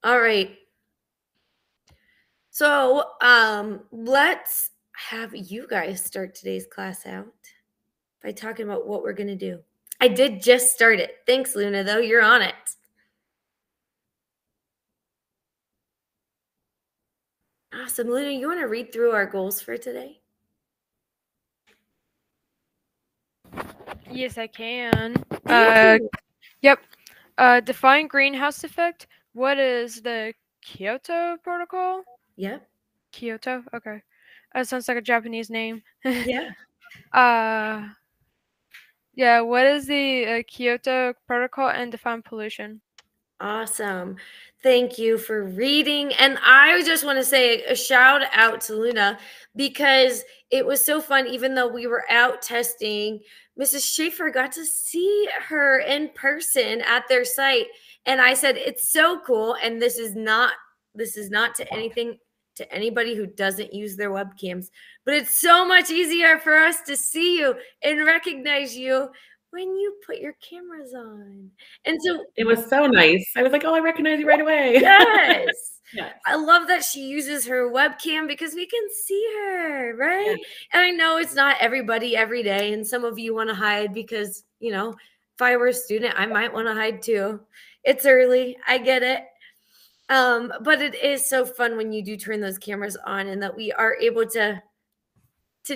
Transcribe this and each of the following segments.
All right. So, let's have you guys start today's class out by talking about what we're going to do. I did just start it. Thanks, Luna, though. You're on it. Awesome. Luna, you want to read through our goals for today? Yes, I can. Thank you. Yep. Define greenhouse effect. What is the Kyoto Protocol? Yep. Kyoto? Okay. Sounds like a Japanese name. Yeah. uh, yeah, what is the Kyoto Protocol and define pollution? Awesome. Thank you for reading. And I just want to say a shout out to Luna because it was so fun. Even though we were out testing, Mrs. Schaefer got to see her in person at their site. And I said, it's so cool. And this is not to anything to anybody who doesn't use their webcams, but it's so much easier for us to see you and recognize you when you put your cameras on. And so It was so nice. I was like, "Oh, I recognize you right away." yes. Yes. I love that she uses her webcam because we can see her, right? Yeah. And I know it's not everybody every day. And some of you want to hide because, if I were a student, I might want to hide too. It's early. I get it. But it is so fun when you do turn those cameras on and that we are able to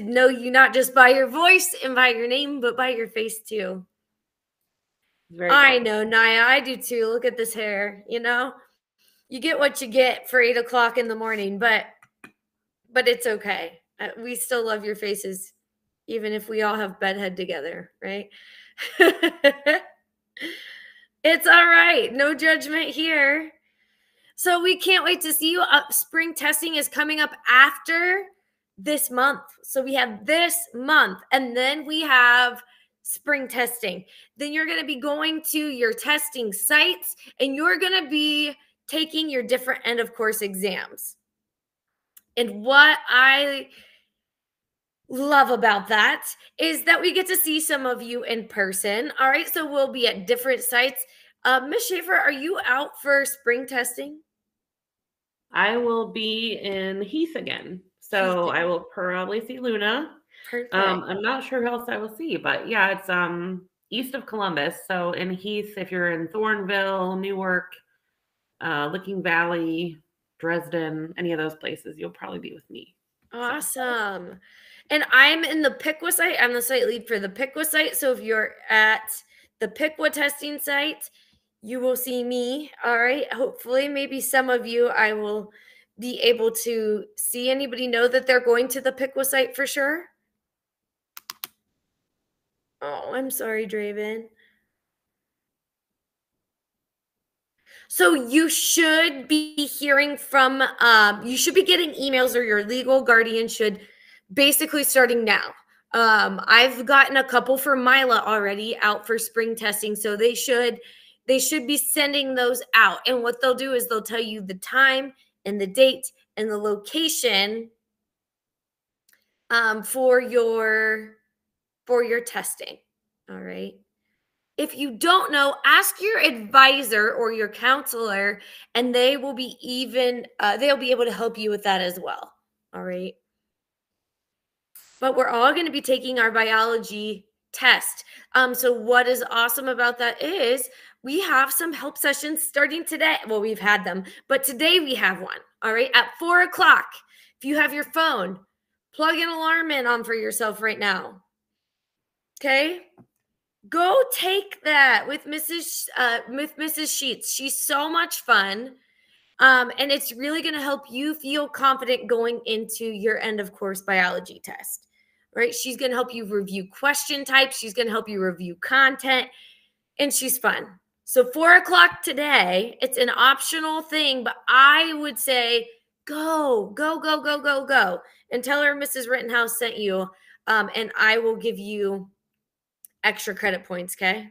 know you not just by your voice and by your name, but by your face too. Very I cool. know, Naya. I do too. Look at this hair, You get what you get for 8 o'clock in the morning, but it's okay. We still love your faces, even if we all have bedhead together, right? It's all right. No judgment here. So we can't wait to see you. Spring testing is coming up after this month. So we have this month, and then we have spring testing. Then you're going to be going to your testing sites, and you're going to be taking your different end of course exams. And what I love about that is that we get to see some of you in person. All right, so we'll be at different sites. Miss Schaefer, are you out for spring testing? I will be in Heath again, so I will probably see Luna. Perfect. I'm not sure who else I will see, but yeah, it's east of Columbus. So in Heath, if you're in Thornville, Newark, Licking Valley, Dresden, any of those places, you'll probably be with me. Awesome. So. And I'm in the Piqua site. I'm the site lead for the Piqua site. So if you're at the Piqua testing site, you will see me. All right. Hopefully, maybe some of you I will be able to see. Anybody know that they're going to the Piqua site for sure? Oh, I'm sorry, Draven. So you should be hearing from, you should be getting emails, or your legal guardian should, basically starting now. I've gotten a couple for Mila already out for spring testing, so they should be sending those out. And what they'll do is they'll tell you the time and the date and the location for your testing. All right. If you don't know, ask your advisor or your counselor, and they will be they'll be able to help you with that as well. All right. But we're all going to be taking our biology test. So what is awesome about that is we have some help sessions starting today. Well, we've had them, but today we have one. All right. At 4:00. If you have your phone, plug an alarm in on for yourself right now. Okay. Go take that with Mrs. Sheets. She's so much fun. And it's really going to help you feel confident going into your end of course biology test, right? She's going to help you review question types. She's going to help you review content, and she's fun. So 4:00 today, it's an optional thing, but I would say go, and tell her Mrs. Rittenhouse sent you. And I will give you extra credit points. Okay.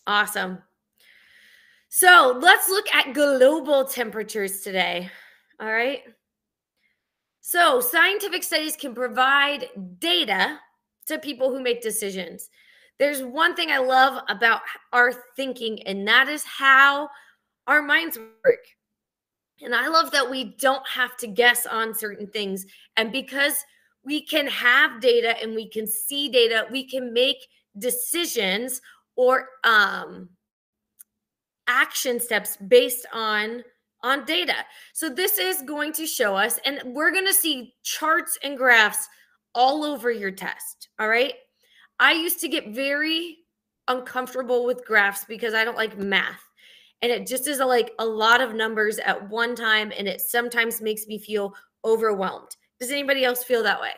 Awesome. So let's look at global temperatures today. All right. So scientific studies can provide data to people who make decisions. There's one thing I love about our thinking, and that is how our minds work. And I love that we don't have to guess on certain things. And because we can have data and we can see data, we can make decisions or action steps based on data. So this is going to show us, and we're going to see charts and graphs all over your test. All right. I used to get very uncomfortable with graphs because I don't like math. And it just is like a lot of numbers at one time, and it sometimes makes me feel overwhelmed. Does anybody else feel that way?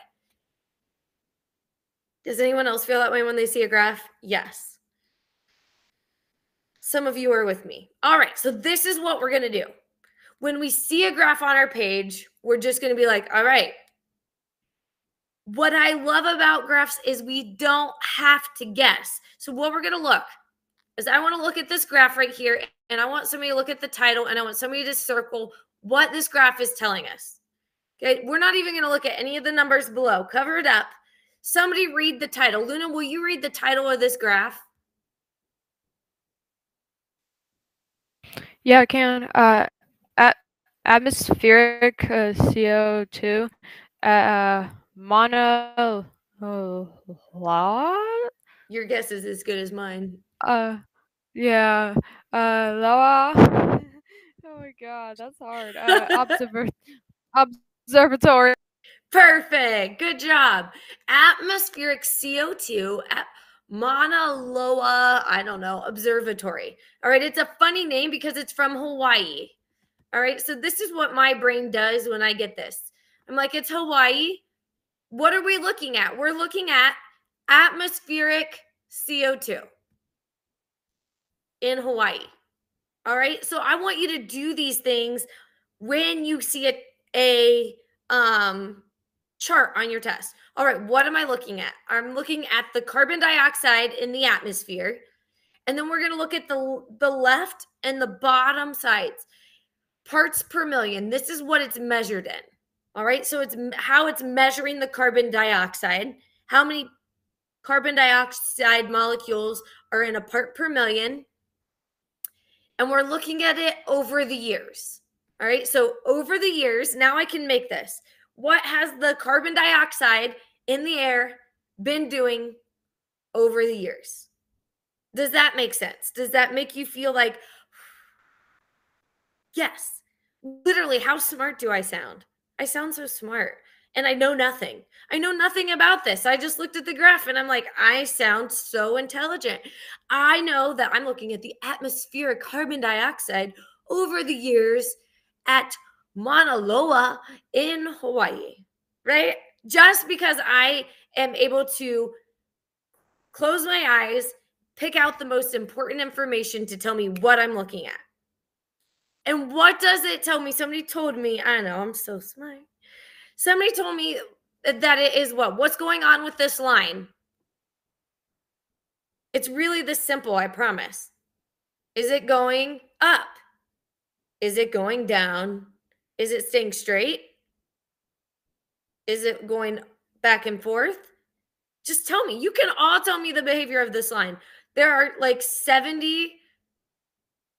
Does anyone else feel that way when they see a graph? Yes. Some of you are with me. All right, so this is what we're going to do. When we see a graph on our page, we're just going to be like, all right. What I love about graphs is we don't have to guess. So what we're going to look is I want to look at this graph right here, and I want somebody to look at the title, and I want somebody to circle what this graph is telling us. Okay, we're not even going to look at any of the numbers below. Cover it up. Somebody read the title. Luna, will you read the title of this graph? Yeah, I can. Atmospheric CO2 Mauna Loa. Your guess is as good as mine. Yeah. Loa. Oh my God, that's hard. Observatory. Perfect. Good job. Atmospheric CO2 at Mauna Loa, I don't know, Observatory. All right, it's a funny name because it's from Hawaii. All right, so this is what my brain does when I get this. I'm like, it's Hawaii. What are we looking at? We're looking at atmospheric CO2 in Hawaii. All right, so I want you to do these things when you see a chart on your test. All right, what am I looking at? I'm looking at the carbon dioxide in the atmosphere. And then we're going to look at the left and the bottom sides. Parts per million. This is what it's measured in. All right, so it's how it's measuring the carbon dioxide. How many carbon dioxide molecules are in a part per million? And we're looking at it over the years. All right, so over the years, now I can make this. What has the carbon dioxide in the air been doing over the years? Does that make sense? Does that make you feel like, yes, literally, how smart do I sound? I sound so smart, and I know nothing. I know nothing about this. I just looked at the graph and I'm like, I sound so intelligent. I know that I'm looking at the atmospheric carbon dioxide over the years at Mauna Loa in Hawaii, right? Just because I am able to close my eyes, pick out the most important information to tell me what I'm looking at. And what does it tell me? Somebody told me, I know, I'm so smart. Somebody told me that it is what? What's going on with this line? It's really this simple, I promise. Is it going up? Is it going down? Is it staying straight? Is it going back and forth? Just tell me. You can all tell me the behavior of this line. There are like 70,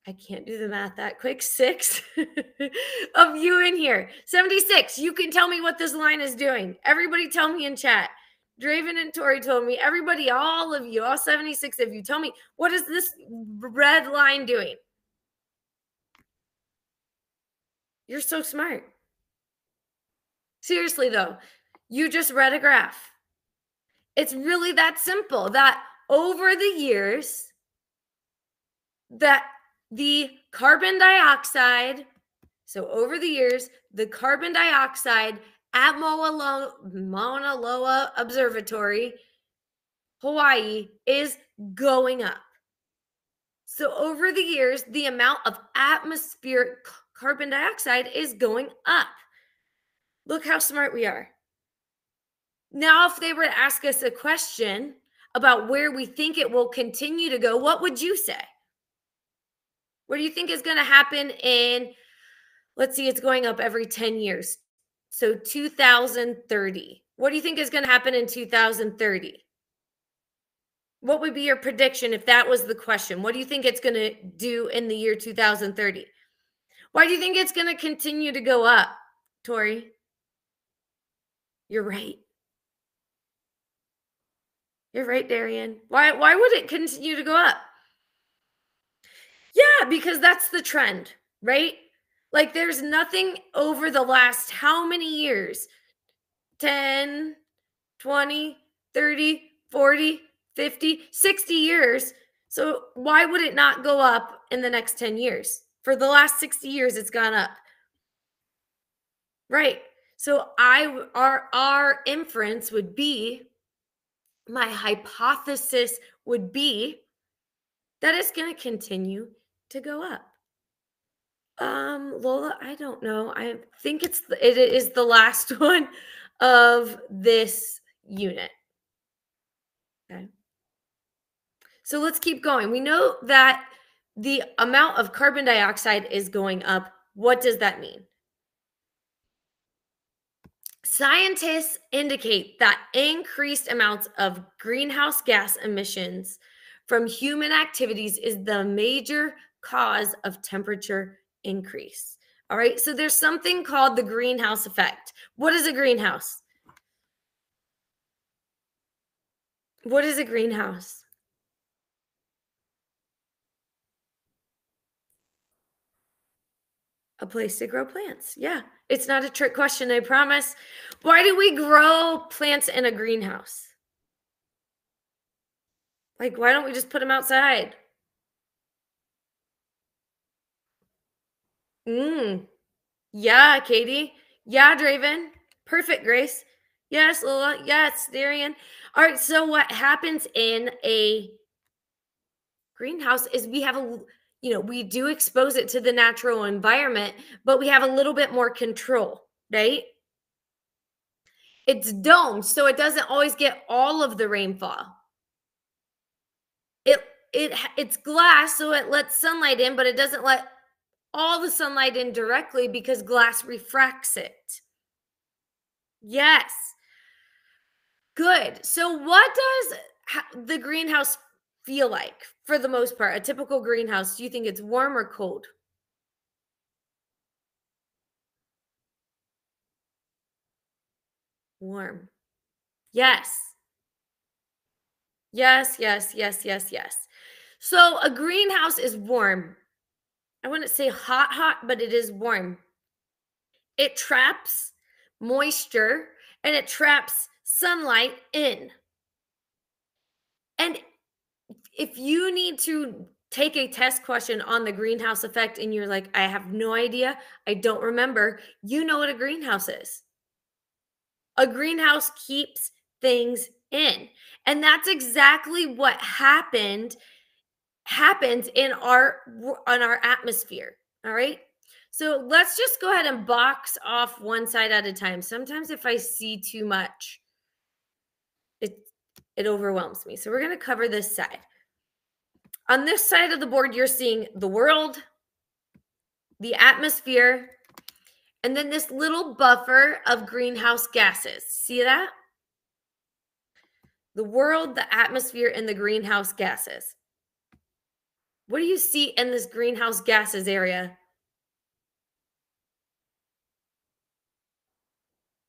I can't do the math that quick, 6 of you in here. 76. You can tell me what this line is doing. Everybody tell me in chat. Draven and Tori told me. Everybody, all of you, all 76 of you, tell me, what is this red line doing? You're so smart. Seriously, though, you just read a graph. It's really that simple, that over the years, that the carbon dioxide, so over the years, the carbon dioxide at Mauna Loa Observatory, Hawaii, is going up. So over the years, the amount of atmospheric carbon dioxide is going up. Look how smart we are. Now, if they were to ask us a question about where we think it will continue to go, what would you say? What do you think is going to happen in, let's see, it's going up every 10 years. So 2030. What do you think is going to happen in 2030? What would be your prediction if that was the question? What do you think it's going to do in the year 2030? Why do you think it's going to continue to go up, Tori? You're right. You're right, Darian. Why would it continue to go up? Yeah, because that's the trend, right? Like there's nothing over the last how many years? 10, 20, 30, 40, 50, 60 years. So why would it not go up in the next 10 years? For the last 60 years, it's gone up. Right. So our inference would be, my hypothesis would be that it's going to continue to go up. Lola, I don't know. I think it is the last one of this unit. Okay. So let's keep going. We know that the amount of carbon dioxide is going up. What does that mean? Scientists indicate that increased amounts of greenhouse gas emissions from human activities is the major cause of temperature increase. All right, so there's something called the greenhouse effect. What is a greenhouse? What is a greenhouse? A place to grow plants. Yeah, it's not a trick question, I promise. Why do we grow plants in a greenhouse? Like, why don't we just put them outside? Yeah, Katie. Yeah, Draven. Perfect, Grace. Yes, Lola. Yes, Darian. All right, so what happens in a greenhouse is we have we do expose it to the natural environment, but we have a little bit more control, right? It's domed, so it doesn't always get all of the rainfall. It's glass, so it lets sunlight in, but it doesn't let all the sunlight in directly because glass refracts it. Yes. Good. So what does the greenhouse feel like for the most part? A typical greenhouse, do you think it's warm or cold? Warm. Yes. Yes, yes, yes, yes, yes. So a greenhouse is warm. I wouldn't say hot, but it is warm. It traps moisture and it traps sunlight in. And if you need to take a test question on the greenhouse effect and you're like, I have no idea, I don't remember, you know what a greenhouse is. A greenhouse keeps things in. And that's exactly what happens in our atmosphere. All right. So let's just go ahead and box off one side at a time. Sometimes if I see too much, it overwhelms me. So we're going to cover this side. On this side of the board, you're seeing the world, the atmosphere, and then this little buffer of greenhouse gases. See that? The world, the atmosphere, and the greenhouse gases. What do you see in this greenhouse gases area?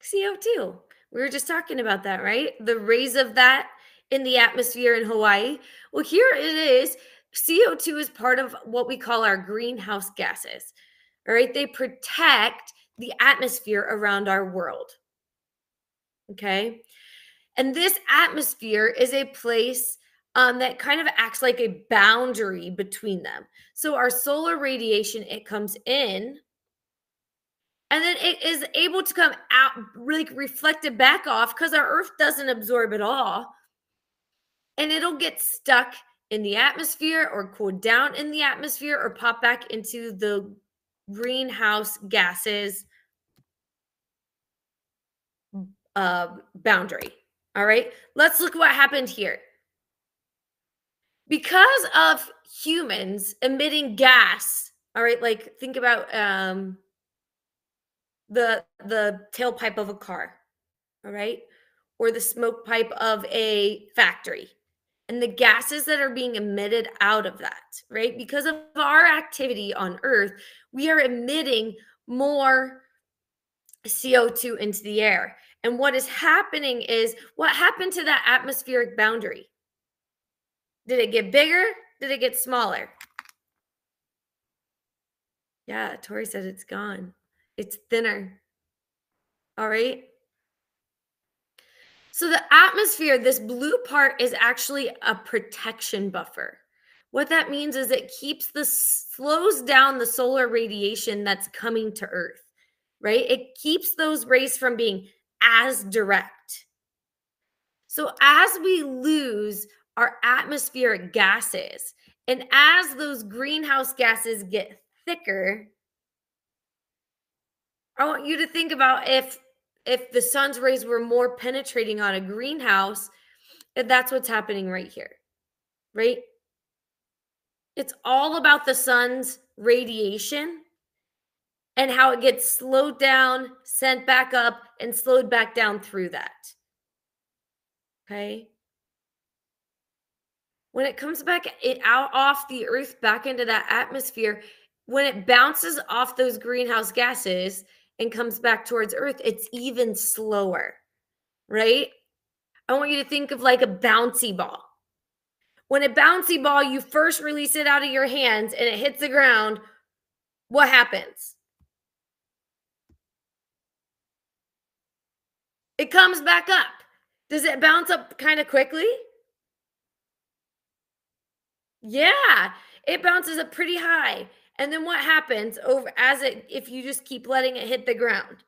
CO2. We were just talking about that, right? The rays of that in the atmosphere in Hawaii. Well, here it is. CO2 is part of what we call our greenhouse gases. All right. They protect the atmosphere around our world. Okay. And this atmosphere is a place that kind of acts like a boundary between them. So our solar radiation, it comes in and then it is able to come out, really reflected back off because our Earth doesn't absorb it all. And it'll get stuck in the atmosphere or cool down in the atmosphere or pop back into the greenhouse gases boundary. All right, let's look what happened here. Because of humans emitting gas, all right, like think about the tailpipe of a car, all right, or the smoke pipe of a factory. and the gases that are being emitted out of that, right? Because of our activity on Earth, we are emitting more CO2 into the air. And what is happening is, what happened to that atmospheric boundary? Did it get bigger? Did it get smaller? Yeah, Tori said it's gone. It's thinner. All right. So the atmosphere, this blue part, is actually a protection buffer. What that means is it slows down the solar radiation that's coming to Earth, right? It keeps those rays from being as direct. So as we lose our atmospheric gases, and as those greenhouse gases get thicker, I want you to think about if the sun's rays were more penetrating on a greenhouse, that's what's happening right here, right? It's all about the sun's radiation and how it gets slowed down, sent back up, and slowed back down through that. Okay? When it comes back out off the Earth back into that atmosphere, when it bounces off those greenhouse gases and comes back towards Earth, it's even slower, right? I want you to think of like a bouncy ball. When a bouncy ball, you first release it out of your hands and it hits the ground, what happens? It comes back up. Does it bounce up kind of quickly? Yeah, it bounces up pretty high. And then what happens if you just keep letting it hit the ground?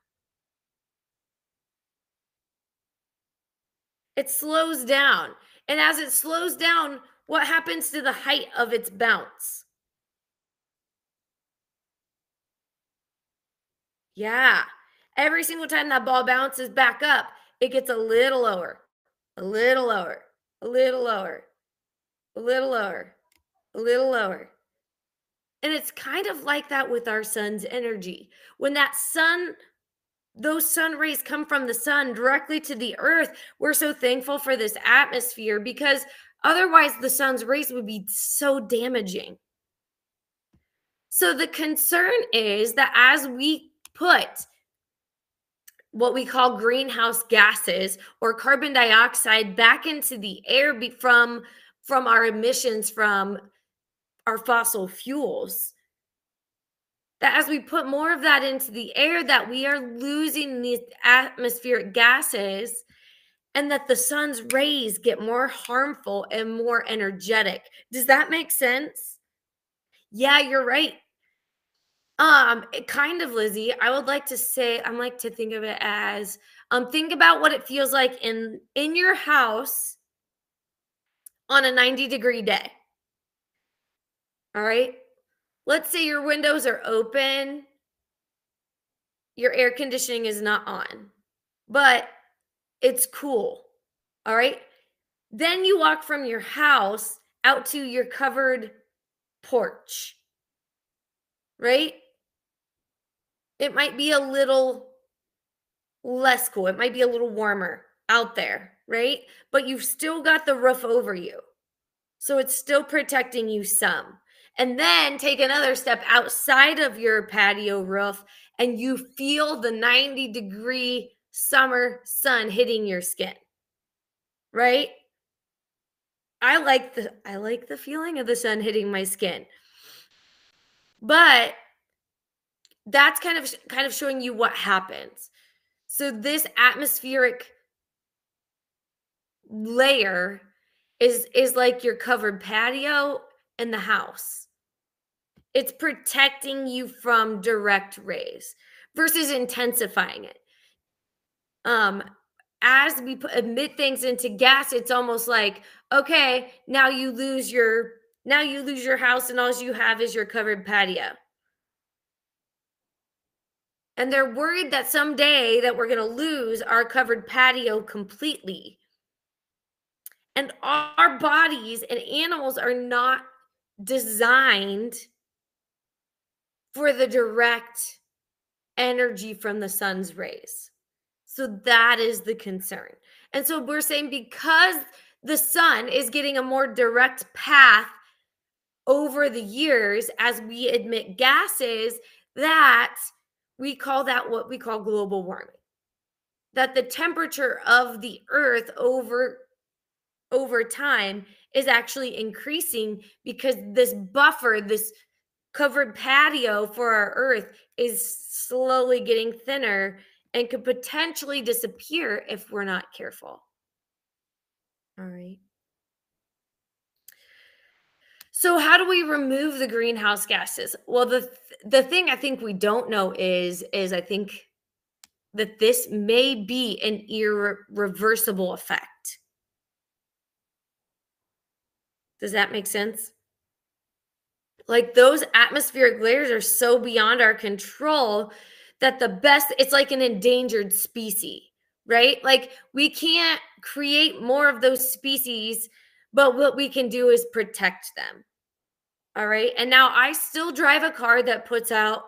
It slows down. And as it slows down, what happens to the height of its bounce? Yeah. Every single time that ball bounces back up, it gets a little lower, a little lower, a little lower, a little lower, a little lower. And it's kind of like that with our sun's energy. When those sun rays come from the sun directly to the earth, we're so thankful for this atmosphere, because otherwise the sun's rays would be so damaging. So the concern is that as we put what we call greenhouse gases or carbon dioxide back into the air from our emissions from our fossil fuels, that as we put more of that into the air, that we are losing these atmospheric gases, and that the sun's rays get more harmful and more energetic. Does that make sense? Yeah, you're right. Kind of, Lizzie. I like to think of it as, think about what it feels like in your house on a 90-degree day. All right. Let's say your windows are open, your air conditioning is not on, but it's cool. All right. Then you walk from your house out to your covered porch, right? It might be a little less cool. It might be a little warmer out there, right? But you've still got the roof over you. So it's still protecting you some. And then take another step outside of your patio roof and you feel the 90-degree summer sun hitting your skin. Right? I like the feeling of the sun hitting my skin. But that's kind of showing you what happens. So this atmospheric layer is like your covered patio in the house. It's protecting you from direct rays versus intensifying it. As we emit things into gas, it's almost like, okay, now you lose your house and all you have is your covered patio. And they're worried that someday that we're going to lose our covered patio completely. And our bodies and animals are not designed for the direct energy from the sun's rays. So that is the concern. And so we're saying, because the sun is getting a more direct path over the years as we emit gases, that we call that what we call global warming. That the temperature of the earth over time is actually increasing because this buffer, this covered patio for our earth is slowly getting thinner and could potentially disappear if we're not careful. All right. So how do we remove the greenhouse gases? Well, the thing I think we don't know is I think that this may be an irreversible effect. Does that make sense? Like those atmospheric layers are so beyond our control that it's like an endangered species, right? Like we can't create more of those species, but what we can do is protect them. All right. And now I still drive a car that puts out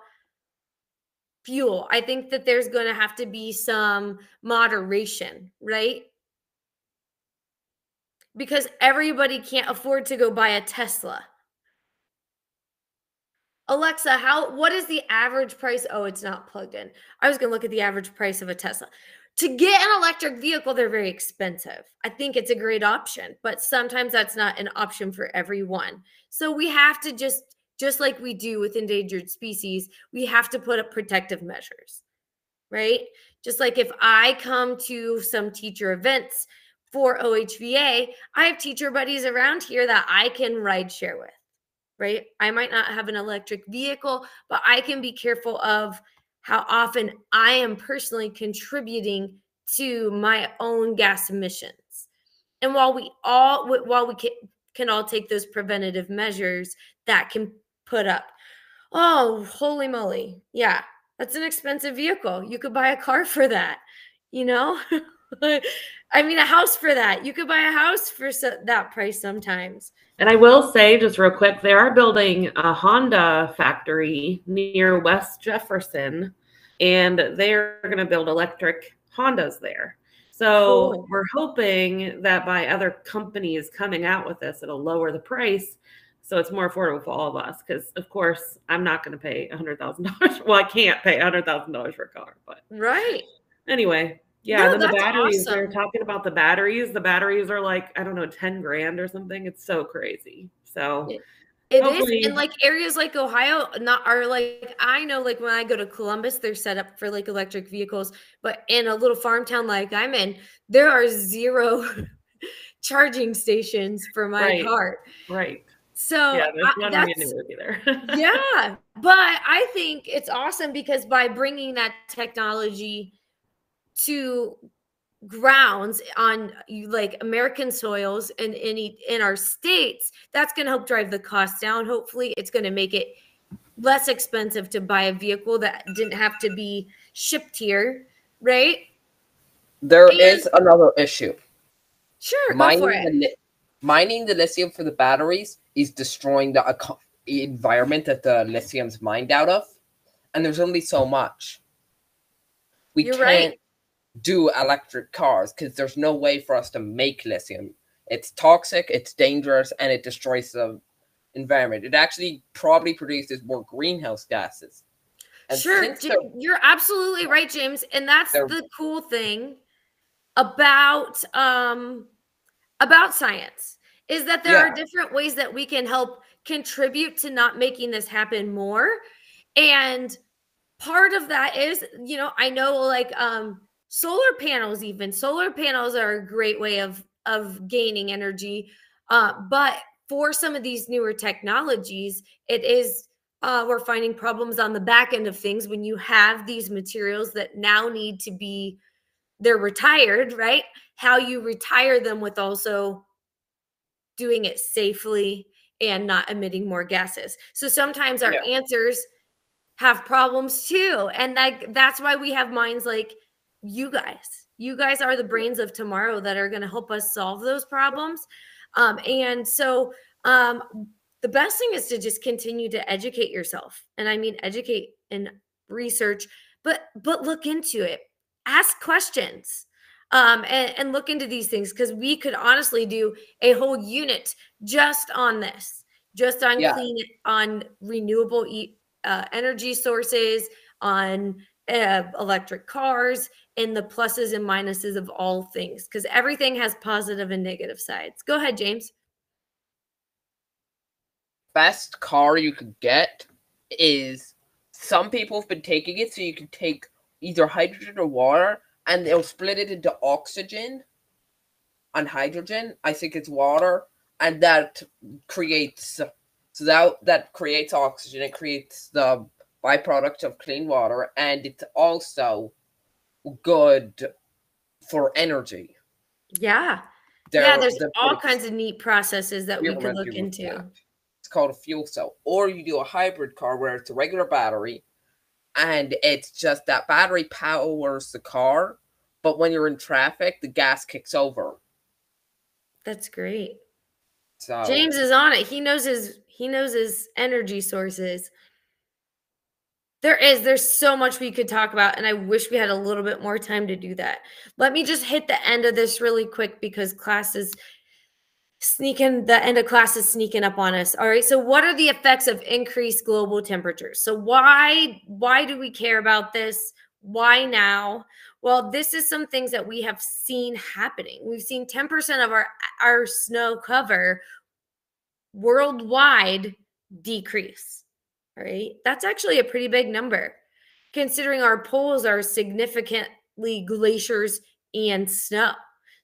fuel. I think that there's going to have to be some moderation, right? Because everybody can't afford to go buy a Tesla. Alexa, what is the average price? Oh, it's not plugged in. I was going to look at the average price of a Tesla. To get an electric vehicle, they're very expensive. I think it's a great option, but sometimes that's not an option for everyone. So we have to just like we do with endangered species, we have to put up protective measures, right? Just like if I come to some teacher events for OHVA, I have teacher buddies around here that I can ride share with. Right? I might not have an electric vehicle, but I can be careful of how often I am personally contributing to my own gas emissions. And while we can all take those preventative measures, that can put up, oh, holy moly. Yeah, that's an expensive vehicle. You could buy a car for that, you know? I mean, a house for that. You could buy a house for that price sometimes. And I will say, just real quick, they are building a Honda factory near West Jefferson, and they're going to build electric Hondas there. So Cool. We're hoping that by other companies coming out with this, it'll lower the price so it's more affordable for all of us. Because, of course, I'm not going to pay $100,000. Well, I can't pay $100,000 for a car. But right. Anyway. Yeah, No, and then the that's batteries, awesome. they're talking about the batteries. The batteries are like, I don't know, 10 grand or something. It's so crazy. So it is. And like areas like Ohio are like, I know like when I go to Columbus, they're set up for like electric vehicles, but in a little farm town like I'm in, there are 0 charging stations for my car. Right. So yeah, there's none either. Yeah, but I think it's awesome because by bringing that technology to grounds on like American soils and in our states, that's going to help drive the cost down. Hopefully it's going to make it less expensive to buy a vehicle that didn't have to be shipped here, right? There is another issue. Sure, go for it. Mining the lithium for the batteries is destroying the environment that the lithium's mined out of, and there's only so much. You're can't do electric cars because there's no way for us to make lithium. It's toxic, it's dangerous, and it destroys the environment. It actually probably produces more greenhouse gases. And sure, you're absolutely right, James. And that's the cool thing about science is that there are different ways that we can help contribute to not making this happen more. And part of that is, I know like solar panels are a great way of gaining energy. But for some of these newer technologies, it is we're finding problems on the back end of things when you have these materials that now need to be, they're retired, right? How you retire them with also doing it safely and not emitting more gases. So sometimes our answers have problems too. And that's why we have minds like you guys. You guys are the brains of tomorrow that are going to help us solve those problems. And so the best thing is to just continue to educate yourself. And I mean, educate and research, but look into it. Ask questions. and look into these things, because we could honestly do a whole unit just on this, just on Yeah. on renewable energy sources, on electric cars, and the pluses and minuses of all things, because everything has positive and negative sides. Go ahead, James. Best car you could get is, some people have been taking it, so you can take either hydrogen or water, and they'll split it into oxygen and hydrogen. I think it's water, and that creates that creates oxygen. It creates the byproduct of clean water, and it's also good for energy. Yeah. There's all kinds of neat processes that we could look into. It's called a fuel cell. Or you do a hybrid car where it's a regular battery, and it's just that battery powers the car, but when you're in traffic, the gas kicks over. That's great. So James is on it. He knows his energy sources. There's so much we could talk about, and I wish we had a little bit more time to do that. Let me just hit the end of this really quick, because the end of class is sneaking up on us. All right. So what are the effects of increased global temperatures? So why do we care about this? Why now? Well, this is some things that we have seen happening. We've seen 10% of our snow cover worldwide decrease. All right. That's actually a pretty big number, considering our poles are significantly glaciers and snow.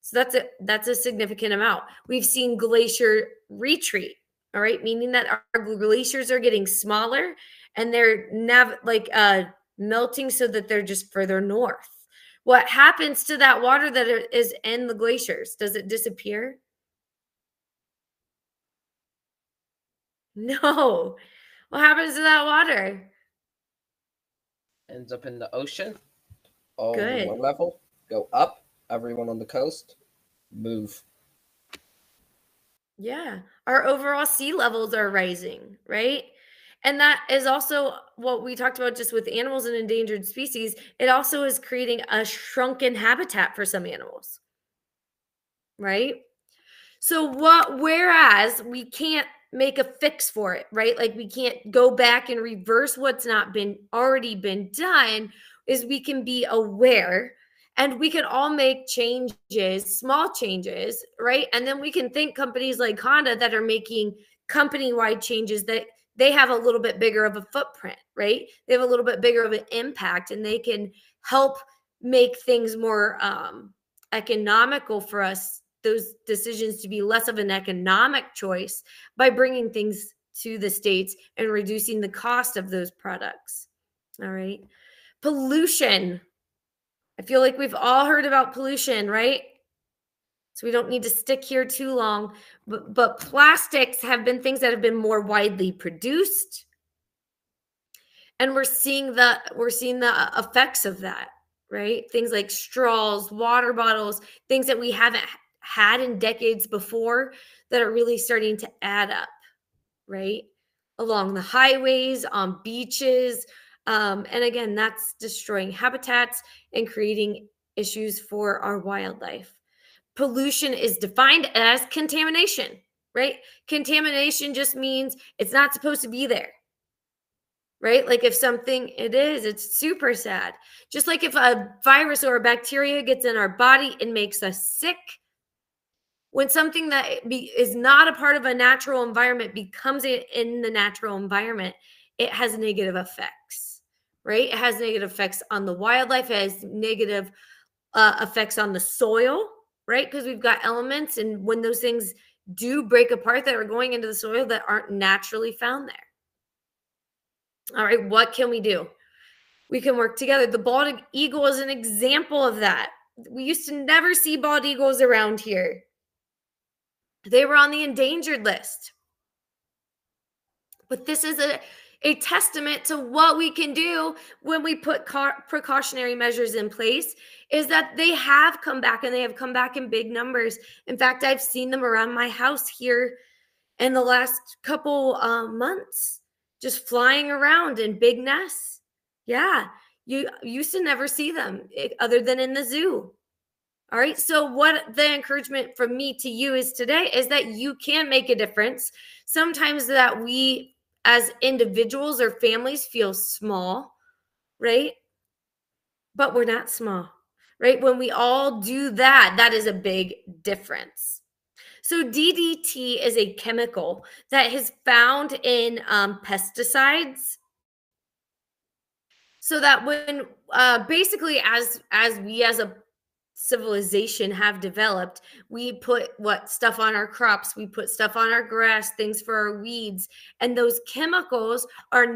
So that's a significant amount. We've seen glacier retreat. All right. Meaning that our glaciers are getting smaller, and they're melting so that they're just further north. What happens to that water that is in the glaciers? Does it disappear? No. What happens to that water? ends up in the ocean. All Good. one level. Go up. Everyone on the coast, move. Yeah. Our overall sea levels are rising, right? And that is also what we talked about just with animals and endangered species. It also is creating a shrunken habitat for some animals, right? So whereas we can't make a fix for it, right? Like we can't go back and reverse what's not already been done, is we can be aware, and we can all make changes, small changes, right? And then we can thank companies like Honda that are making company-wide changes, that they have a little bit bigger of a footprint, right? They have a little bit bigger of an impact, and they can help make things more economical for us, those decisions to be less of an economic choice, by bringing things to the States and reducing the cost of those products. All right. Pollution. I feel like we've all heard about pollution, right? So we don't need to stick here too long, but plastics have been things that have been more widely produced, and we're seeing the effects of that, right? Things like straws, water bottles, things that we haven't had in decades before, that are really starting to add up, right? Along the highways, on beaches. And again, that's destroying habitats and creating issues for our wildlife. Pollution is defined as contamination, right? Contamination just means it's not supposed to be there, right? Like if something it's super sad. Just like if a virus or a bacteria gets in our body and makes us sick, when something that is not a part of a natural environment becomes in the natural environment, it has negative effects, right? It has negative effects on the wildlife. It has negative effects on the soil, right? Because we've got elements, and when those things do break apart, that are going into the soil that aren't naturally found there. All right, what can we do? We can work together. The bald eagle is an example of that. We used to never see bald eagles around here. They were on the endangered list. But this is a testament to what we can do when we put precautionary measures in place, is that they have come back, and they have come back in big numbers. In fact, I've seen them around my house here in the last couple months, just flying around in big nests. Yeah, you used to never see them other than in the zoo. All right. So, what the encouragement from me to you is today is that you can make a difference. Sometimes that we as individuals or families feel small, right? But we're not small, right? When we all do that, that is a big difference. So, DDT is a chemical that is found in pesticides. So that when basically as we as a civilization have developed, we put what stuff on our crops, we put stuff on our grass, things for our weeds, and those chemicals are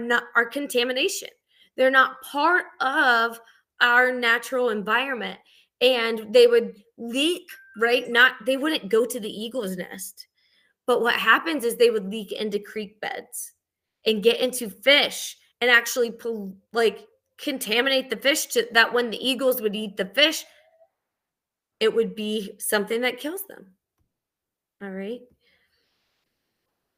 contamination. They're not part of our natural environment, and they would leak, right? They wouldn't go to the eagle's nest, but what happens is they would leak into creek beds and get into fish and actually contaminate the fish that when the eagles would eat the fish, it would be something that kills them. All right.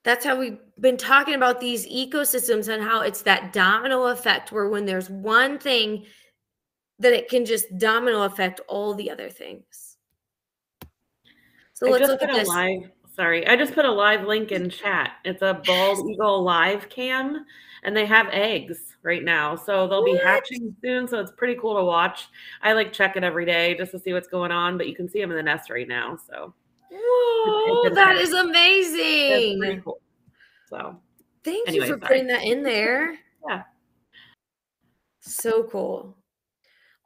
That's how we've been talking about these ecosystems and how it's that domino effect where when there's one thing that it can just domino affect all the other things. So let's look at this. I just put a live link in chat. It's a bald eagle live cam, and they have eggs right now. So they'll be hatching soon. So it's pretty cool to watch. I check it every day just to see what's going on, but you can see them in the nest right now. So whoa, that is amazing. That's pretty cool. So thank you for putting that in there. Yeah. So cool.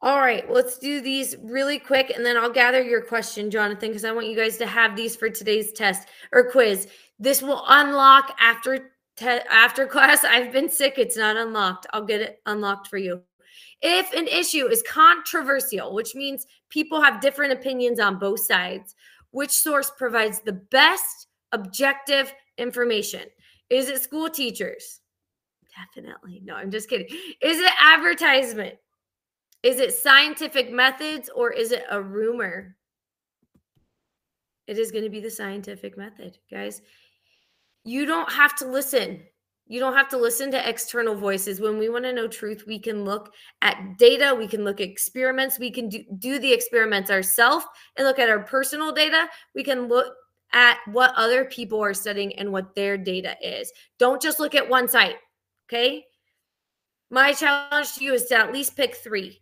All right, let's do these really quick, and then I'll gather your question, Jonathan, because I want you guys to have these for today's test or quiz. This will unlock after class. I've been sick. It's not unlocked. I'll get it unlocked for you. If an issue is controversial, which means people have different opinions on both sides, which source provides the best objective information? Is it school teachers? Definitely. No, I'm just kidding. Is it advertisement? Is it scientific methods, or is it a rumor? It is going to be the scientific method, guys. You don't have to listen. You don't have to listen to external voices. When we want to know truth, we can look at data. We can look at experiments. We can do the experiments ourselves and look at our personal data. We can look at what other people are studying and what their data is. Don't just look at one site, okay? My challenge to you is to at least pick 3.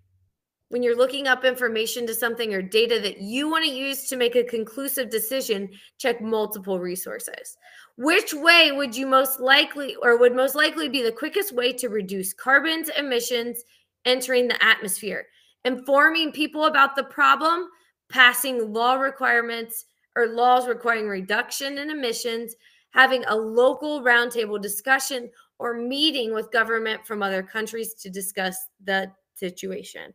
When you're looking up information to something or data that you want to use to make a conclusive decision, check multiple resources. Which way would most likely be the quickest way to reduce carbon emissions entering the atmosphere? Informing people about the problem, passing law requirements or laws requiring reduction in emissions, having a local roundtable discussion, or meeting with government from other countries to discuss the situation.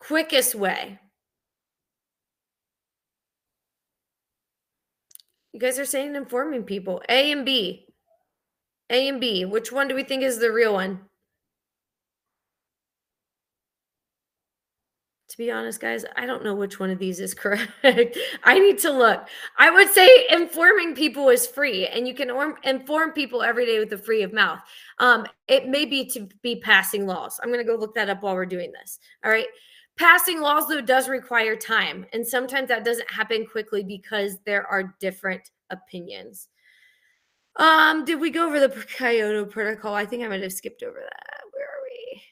Quickest way. You guys are saying informing people. A and B. A and B. Which one do we think is the real one? To be honest, guys, I don't know which one of these is correct. I need to look. I would say informing people is free, and you can inform people every day with the free of mouth. It may be to be passing laws. I'm going to go look that up while we're doing this. All right. Passing laws, though, does require time, and sometimes that doesn't happen quickly because there are different opinions. Did we go over the Kyoto Protocol? I think I might have skipped over that. Where are we?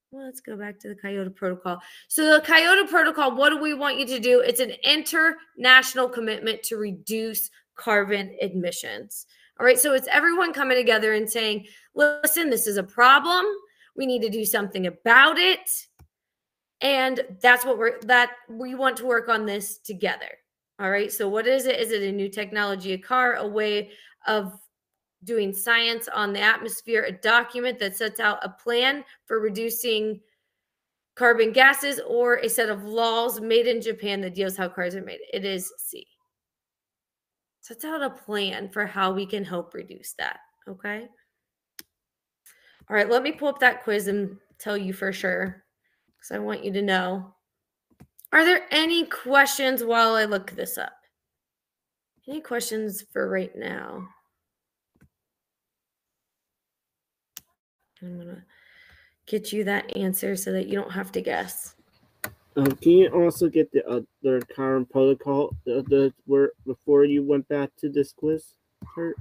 Well, let's go back to the Kyoto Protocol. So the Kyoto Protocol, what do we want you to do? It's an international commitment to reduce carbon emissions. All right, so it's everyone coming together and saying, listen, this is a problem. We need to do something about it. And that's what we want to work on this together. All right. So what is it? Is it a new technology, a car, a way of doing science on the atmosphere, a document that sets out a plan for reducing carbon gases, or a set of laws made in Japan that deals how cars are made? It is C. Sets out a plan for how we can help reduce that. Okay. All right. Let me pull up that quiz and tell you for sure, because I want you to know. Are there any questions while I look this up? Any questions for right now? I'm going to get you that answer so that you don't have to guess. Can you also get the other current protocol before you went back to this quiz, Kurt?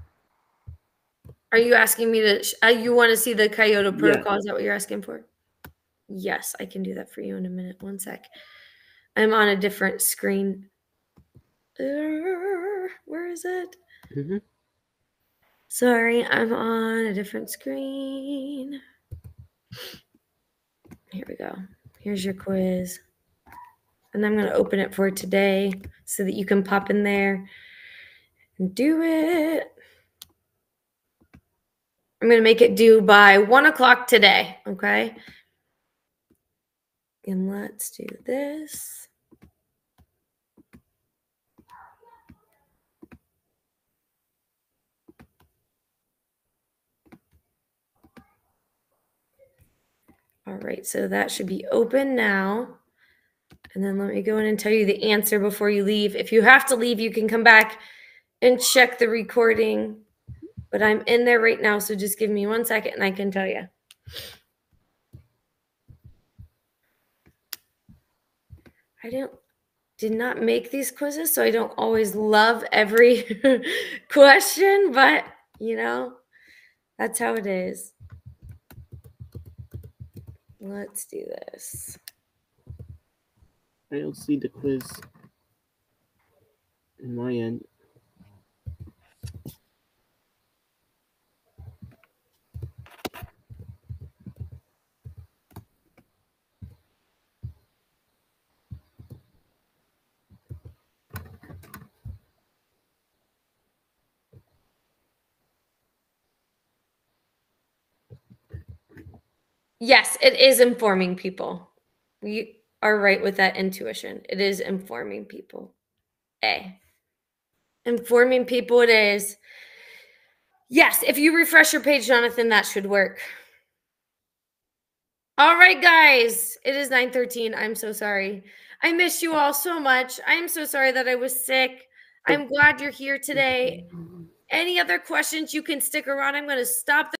Are you asking me to? You want to see the Kyoto Yeah. Protocol? Is that what you're asking for? Yes, I can do that for you in a minute. One sec. I'm on a different screen. Where is it? Mm-hmm. Sorry, I'm on a different screen. Here we go. Here's your quiz. And I'm going to open it for today so that you can pop in there and do it. I'm going to make it due by 1 o'clock today, okay? And let's do this. All right, so that should be open now. And then let me go in and tell you the answer before you leave. If you have to leave, you can come back and check the recording. But I'm in there right now, so just give me 1 second and I can tell you. I did not make these quizzes, so I don't always love every question, but you know, that's how it is. Let's do this. I don't see the quiz in my end. Yes, it is informing people. We are right with that intuition. It is informing people. A. Informing people it is. Yes, if you refresh your page, Jonathan, that should work. All right, guys. It is 9:13. I'm so sorry. I miss you all so much. I'm so sorry that I was sick. I'm glad you're here today. Any other questions, you can stick around. I'm going to stop the